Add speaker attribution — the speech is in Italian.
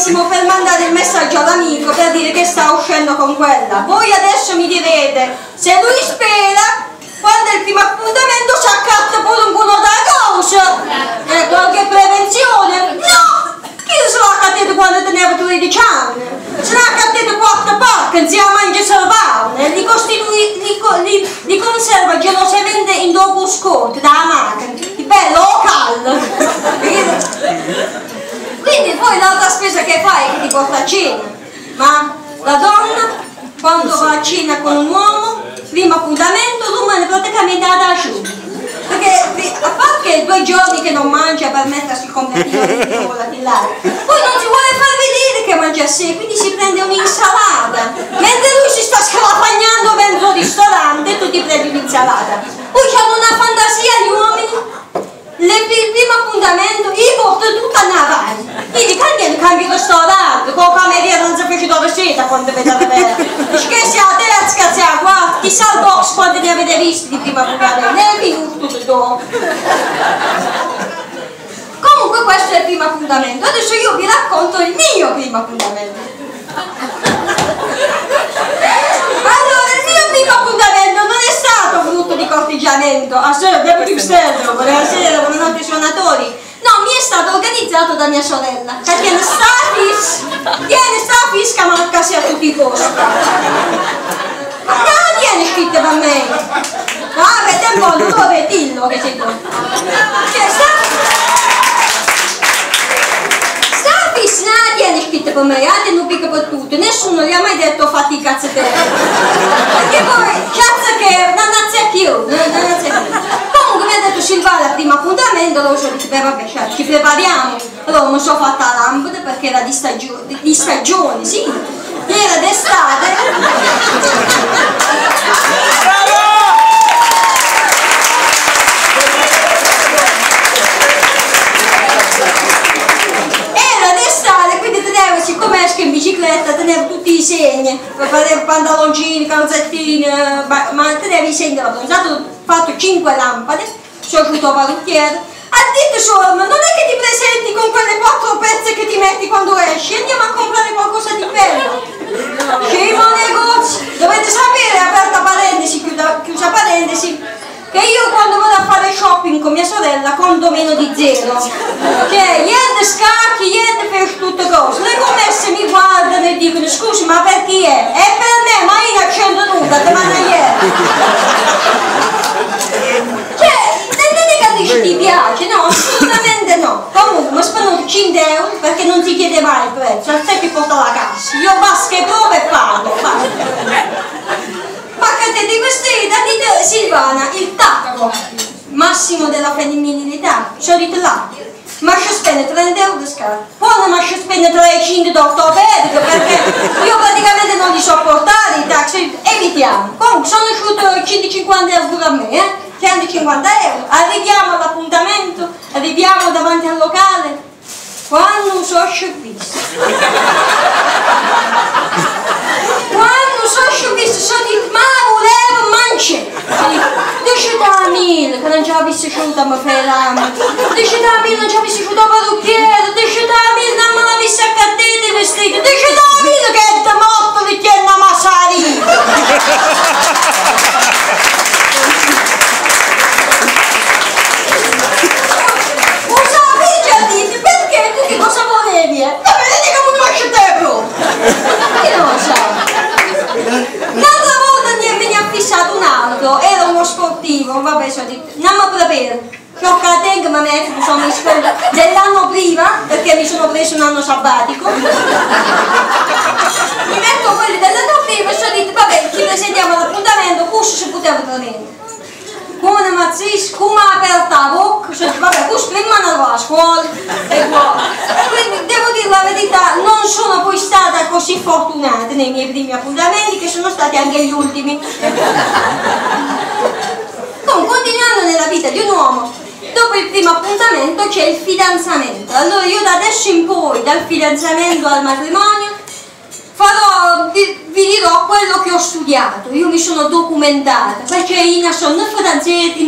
Speaker 1: benissimo per mandare il messaggio all'amico per dire che sta uscendo con quella. Voi adesso mi direte, se lui spera, quando è il primo appuntamento si accatta pure un buono da cosa, qualche prevenzione. No! Chi se l'ha accattato quando teneva 13 anni? Se l'ha accattato 4 pacche insieme a mangia salvarne, li conserva gelosamente in dopo sconto dalla macchina, di bello o caldo. Quindi poi l'altra spesa che fai è che ti porta a cena, ma la donna quando va a cena con un uomo, primo appuntamento, rimane praticamente ad asciutto. Perché a parte 2 giorni che non mangia per mettersi il completino di cola di là, poi non si vuole far vedere che mangia a sé, quindi si prende un'insalata. Mentre lui si sta scalafagnando dentro il ristorante, tu ti prendi un'insalata. Poi hanno una fantasia gli uomini. Il primo appuntamento io porto tutta a Navai, quindi cambio ristorante, con la cameriera non sapessi dove siete quando vedete bene, che sia a terza, che sia a quarta, chissà il box quando ne avete visti di primo appuntamento, ne è venuto tutto dopo. Comunque questo è il primo appuntamento, adesso io vi racconto il mio primo appuntamento. Allora, il mio primo appuntamento non è stato frutto di corteggiamento, devo difenderlo, buonasera, buonanotte suonatori. No, mi è stato organizzato da mia sorella, che tiene sta fisca ma a casa a tutti i costi. Ma che la tiene scritta per me? No, avete un po' dove dillo che sei tu. Tiene scritto per me, non pica per tutti, nessuno gli ha mai detto fatti i cazzo te. Perché poi, cazzo che, non c'è più. Comunque mi ha detto Silvana al primo appuntamento, allora ho detto, beh vabbè, cioè, ci prepariamo. Allora mi sono fatta la lampada perché era di stagione, sì, era d'estate. Siccome esco in bicicletta tenevo tutti i segni, facevo pantaloncini, calzettini, ma tenevo i segni della donna. Ho fatto 5 lampade, sono asciutto parrucchiere, ha detto solo, ma non è che ti presenti con quelle 4 pezze che ti metti quando esci, andiamo a comprare qualcosa di bello. Scemo negozio, dovete sapere, aperta parentesi, chiusa parentesi, che io quando vado a fare shopping con mia sorella conto meno di 0, cioè niente scacchi, niente per tutte cose. Le commesse mi guardano e dicono scusi ma per chi è? È per me, ma io non accendo nulla, te manda ieri. Cioè, non è che dici ti piace, no, assolutamente no. Comunque mi spendo 5 euro perché non si chiede mai il prezzo, a te ti porta la cassa, io basta che provo e parlo, paccate di vestita, dite Silvana, il tacco massimo della femminilità, sono là, ma ci spende 30 euro di scarpe, poi non ci spende 35 d'ortopedico perché io praticamente non li so portare i taxi, evitiamo. Comunque sono uscito 150 euro pure a me, 150 euro, arriviamo all'appuntamento, arriviamo davanti al locale, quando sono scioppista. Quando sono scioppista sono di ma volevo mangiare. Dice da mille che non ci avessi sciolta ma ferramo. Dice da mille non ci avessi sciolta parrucchiere. Dice da mille non me l'avessi accattata i vestiti. Dice da mille che è da morto li tiene a massari. Cosa volevi? Va bene, dica come faccio te proprio! Io non lo so. L'altra volta mi ha fissato un altro, era uno sportivo, vabbè, so di... non mi preparo. Ciò che tengo mi metto, sono in scuola dell'anno prima, perché mi sono preso un anno sabbatico. Mi metto quelli dell'anno prima e sono detto, vabbè, ci presentiamo all'appuntamento, questo si poteva prendere. Come mazzis, come ha aperto la bocca, vabbè, questo prima andavo a scuola e buono. Quindi devo dire la verità, non sono poi stata così fortunata nei miei primi appuntamenti che sono stati anche gli ultimi. Comunque, continuando nella vita di un uomo, dopo il primo appuntamento c'è il fidanzamento. Allora io da adesso in poi, dal fidanzamento al matrimonio, vi dirò quello che ho studiato. Io mi sono documentata perché io sono fidanzata, in